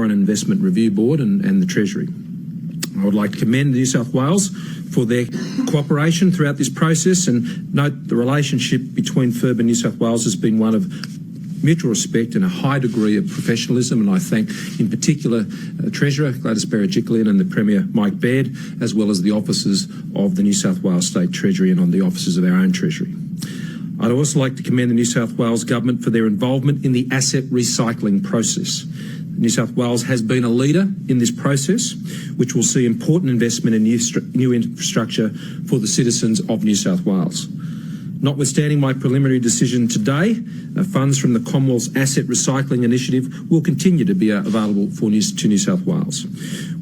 Foreign Investment Review Board and the Treasury. I would like to commend New South Wales for their cooperation throughout this process and note the relationship between FIRB and New South Wales has been one of mutual respect and a high degree of professionalism, and I thank in particular Treasurer Gladys Berejiklian and the Premier Mike Baird, as well as the officers of the New South Wales State Treasury and on the officers of our own Treasury. I'd also like to commend the New South Wales Government for their involvement in the asset recycling process. New South Wales has been a leader in this process, which will see important investment in new infrastructure for the citizens of New South Wales. Notwithstanding my preliminary decision today, funds from the Commonwealth's Asset Recycling Initiative will continue to be available to New South Wales.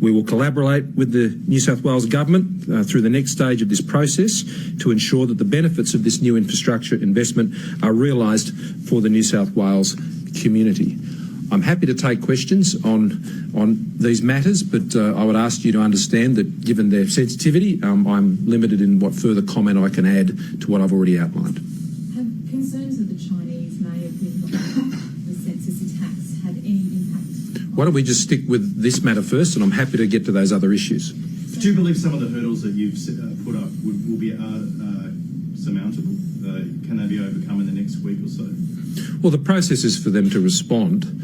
We will collaborate with the New South Wales Government through the next stage of this process to ensure that the benefits of this new infrastructure investment are realised for the New South Wales community. I'm happy to take questions on these matters, but I would ask you to understand that given their sensitivity, I'm limited in what further comment I can add to what I've already outlined. Have concerns that the Chinese may have been the census attacks had any impact? Why don't we just stick with this matter first, and I'm happy to get to those other issues. Do you believe some of the hurdles that you've put up will be surmountable? Can they be overcome in the next week or so? Well, the process is for them to respond.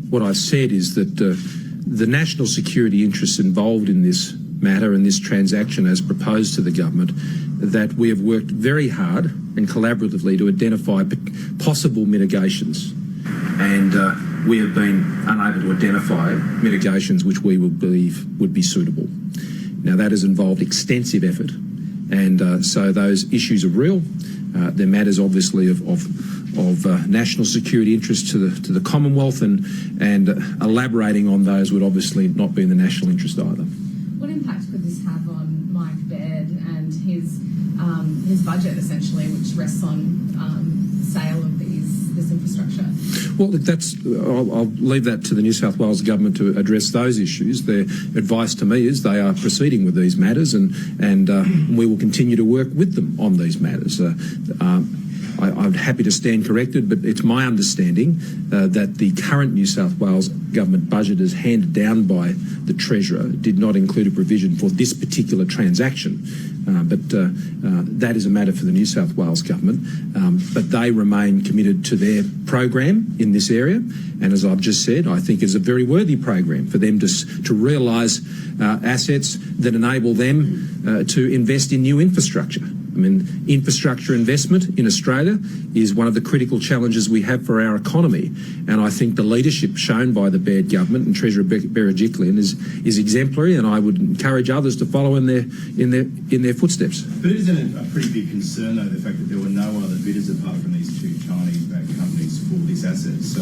What I've said is that the national security interests involved in this matter and this transaction as proposed to the government, that we have worked very hard and collaboratively to identify possible mitigations. And we have been unable to identify mitigations which we will believe would be suitable. Now, that has involved extensive effort. And so those issues are real. They're matters obviously of national security interest to the Commonwealth, and elaborating on those would obviously not be in the national interest either. What impact could this have on Mike Baird and his budget, essentially, which rests on sale of this infrastructure? Well, I'll leave that to the New South Wales Government to address those issues. Their advice to me is they are proceeding with these matters, and we will continue to work with them on these matters. I'm happy to stand corrected, but it's my understanding that the current New South Wales Government budget as handed down by the Treasurer did not include a provision for this particular transaction. But that is a matter for the New South Wales Government. But they remain committed to their program in this area. And as I've just said, I think it's a very worthy program for them to realise assets that enable them to invest in new infrastructure. I mean, infrastructure investment in Australia is one of the critical challenges we have for our economy, and I think the leadership shown by the Baird government and Treasurer Berejiklian is exemplary, and I would encourage others to follow in their footsteps. But isn't it a pretty big concern, though, the fact that there were no other bidders apart from these two Chinese-backed companies for this asset? So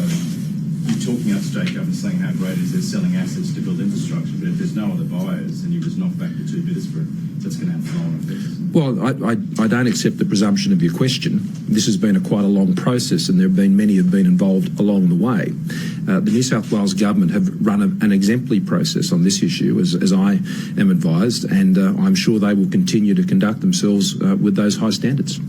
you're talking up state government saying how great it is they're selling assets to build infrastructure, but if there's no other buyers and you just knock back the two bidders for it, that's going to have flow-on effects. Well, I don't accept the presumption of your question. This has been quite a long process, and there have been many have been involved along the way. The New South Wales Government have run an exemplary process on this issue, as I am advised, and I'm sure they will continue to conduct themselves with those high standards.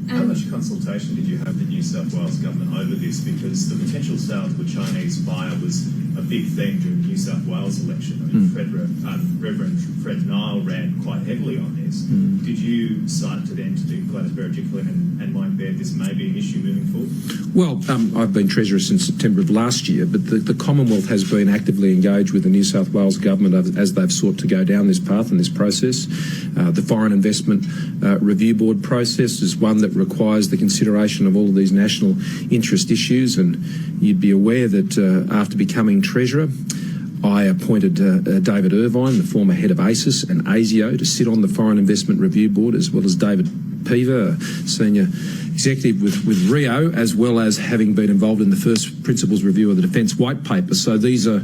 How much consultation did you have the New South Wales Government over this? Because the potential sale to a Chinese buyer was a big theme during the New South Wales election. I mean, Reverend Fred Nile ran quite heavily on this. Did you cite to them, to Gladys Berejiklian and Mike Baird, this may be an issue moving forward? Well, I've been Treasurer since September of last year, but the Commonwealth has been actively engaged with the New South Wales Government as they've sought to go down this path and this process. The Foreign Investment Review Board process is one that requires the consideration of all of these national interest issues, and you'd be aware that after becoming Treasurer, I appointed David Irvine, the former head of ASIS and ASIO, to sit on the Foreign Investment Review Board, as well as David Peaver, a senior executive with Rio, as well as having been involved in the first principles review of the Defence White Paper. So these are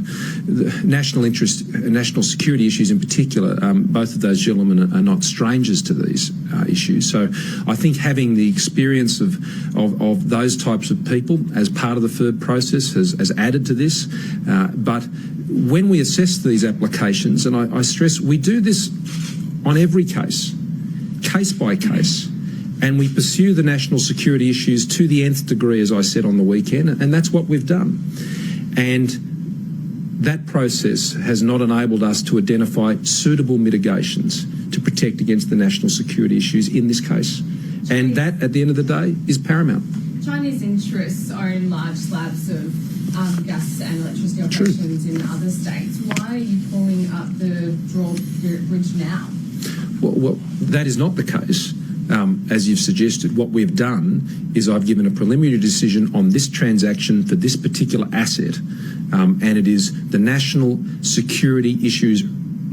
national interest, national security issues in particular. Both of those gentlemen are not strangers to these issues. So I think having the experience of those types of people as part of the FIRB process has added to this. But when we assess these applications, and I stress we do this on every case by case, and we pursue the national security issues to the nth degree, as I said on the weekend, and that's what we've done. And that process has not enabled us to identify suitable mitigations to protect against the national security issues in this case. And that, at the end of the day, is paramount. Chinese interests own large slabs of gas and electricity operations in other states. Why are you pulling up the drawbridge now? Well, that is not the case. As you've suggested, what we've done is I've given a preliminary decision on this transaction for this particular asset, and it is the national security issues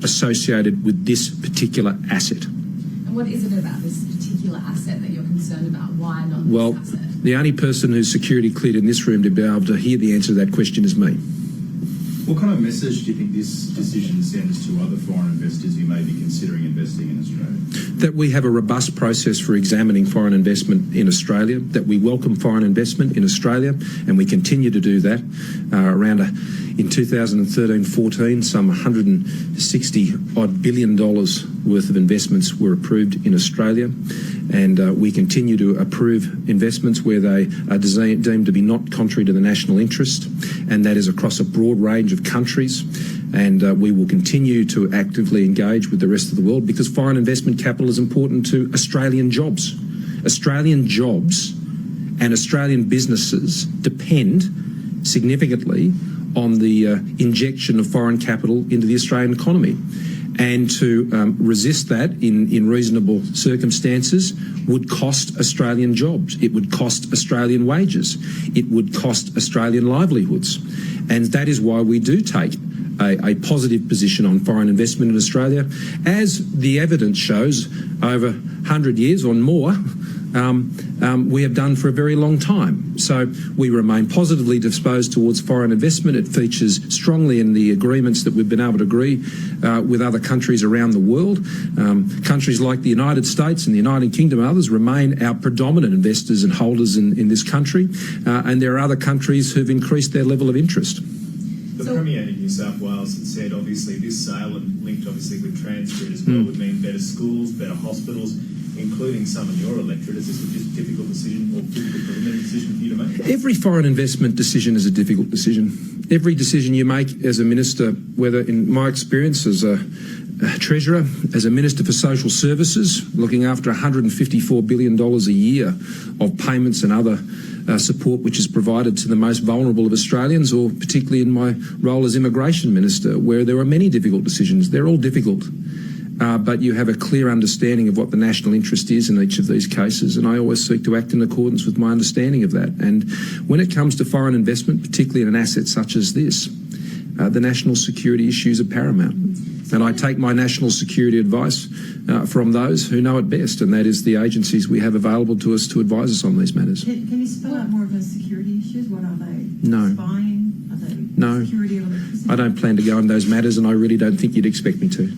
associated with this particular asset. And what is it about this particular asset that you're concerned about? Why not Well, this asset? the only person who's security cleared in this room to be able to hear the answer to that question is me. What kind of message do you think this decision sends to other foreign investors who may be considering investing in Australia? That we have a robust process for examining foreign investment in Australia, that we welcome foreign investment in Australia, and we continue to do that. In 2013-14, some $160 billion worth of investments were approved in Australia, and we continue to approve investments where they are deemed to be not contrary to the national interest, and that is across a broad range of countries. And we will continue to actively engage with the rest of the world because foreign investment capital is important to Australian jobs. Australian jobs and Australian businesses depend significantly on the injection of foreign capital into the Australian economy. And to resist that in reasonable circumstances would cost Australian jobs. It would cost Australian wages. It would cost Australian livelihoods. And that is why we do take a positive position on foreign investment in Australia, as the evidence shows over 100 years or more. We have done for a very long time. So we remain positively disposed towards foreign investment. It features strongly in the agreements that we've been able to agree with other countries around the world. Countries like the United States and the United Kingdom and others remain our predominant investors and holders in this country. And there are other countries who've increased their level of interest. The Premier in New South Wales had said, obviously, this sale, and linked obviously with Transgrid as well, would mean better schools, better hospitals, including some in your electorate. Is this just a difficult decision or difficult preliminary decision for you to make? Every foreign investment decision is a difficult decision. Every decision you make as a minister, whether in my experience as a Treasurer, as a Minister for Social Services, looking after $154 billion a year of payments and other support which is provided to the most vulnerable of Australians, or particularly in my role as Immigration Minister, where there are many difficult decisions. They're all difficult. But you have a clear understanding of what the national interest is in each of these cases, and I always seek to act in accordance with my understanding of that. And when it comes to foreign investment, particularly in an asset such as this, the national security issues are paramount. And I take my national security advice from those who know it best, and that is the agencies we have available to us to advise us on these matters. Can you spell out more of those security issues? What are they? No. Spying? Are they No. security of electricity? I don't plan to go on those matters, and I really don't think you'd expect me to.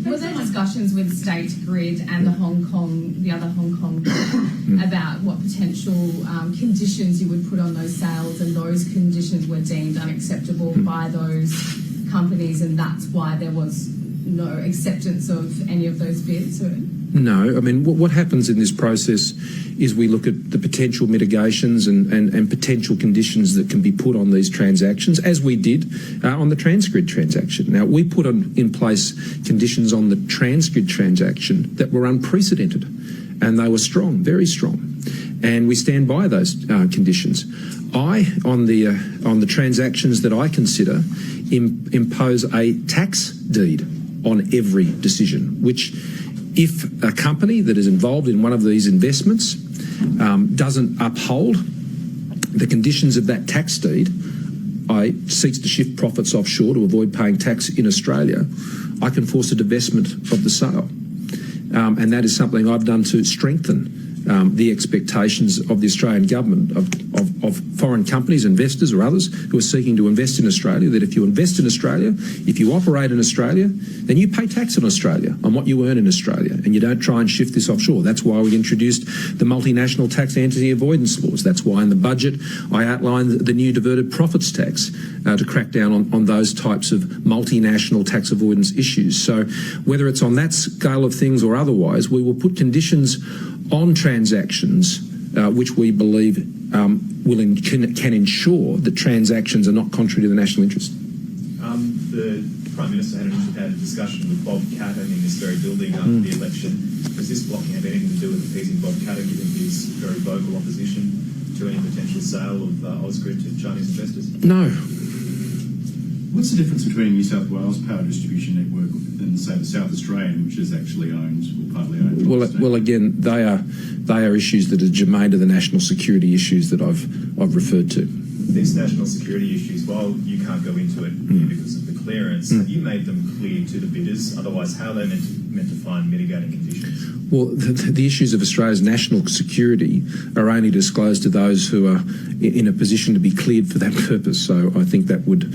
Were there discussions with State Grid and the other Hong Kong grid about what potential conditions you would put on those sales, and those conditions were deemed unacceptable by those companies, and that's why there was no acceptance of any of those bids? No, I mean, what happens in this process is we look at the potential mitigations and potential conditions that can be put on these transactions, as we did on the Transgrid transaction. Now, we put in place conditions on the Transgrid transaction that were unprecedented, and they were strong, very strong, and we stand by those conditions. On the transactions that I consider, impose a tax deed on every decision, which, if a company that is involved in one of these investments doesn't uphold the conditions of that tax deed, seeks to shift profits offshore to avoid paying tax in Australia, I can force a divestment of the sale. And that is something I've done to strengthen the expectations of the Australian government, of foreign companies, investors or others who are seeking to invest in Australia, that if you invest in Australia, if you operate in Australia, then you pay tax in Australia on what you earn in Australia, and you don't try and shift this offshore. That's why we introduced the multinational tax entity avoidance laws. That's why in the budget I outlined the new diverted profits tax to crack down on those types of multinational tax avoidance issues. So whether it's on that scale of things or otherwise, we will put conditions on transactions which we believe can ensure that transactions are not contrary to the national interest. The Prime Minister had a discussion with Bob Katter in this very building after the election. Does this blocking have anything to do with appeasing Bob Katter, given his very vocal opposition to any potential sale of Ausgrid to Chinese investors? No. What's the difference between New South Wales power distribution network and, say, the South Australian, which is actually owned or partly owned? Well, again, they are issues that are germane to the national security issues that I've referred to. These national security issues, while you can't go into it because of the clearance, have you made them clear to the bidders? Otherwise, how are they meant to find mitigating conditions? Well, the issues of Australia's national security are only disclosed to those who are in a position to be cleared for that purpose. So I think that would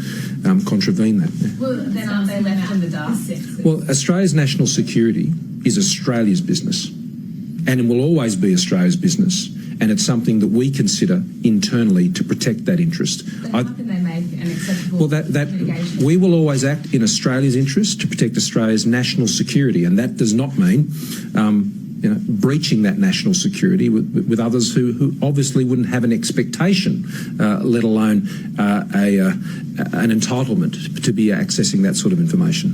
contravene that. Well, then aren't they left in the dust? Well, Australia's national security is Australia's business, and it will always be Australia's business. And it's something that we consider internally to protect that interest. But how can they make an acceptable mitigation? We will always act in Australia's interest to protect Australia's national security, and that does not mean breaching that national security with others who obviously wouldn't have an expectation, let alone an entitlement to be accessing that sort of information.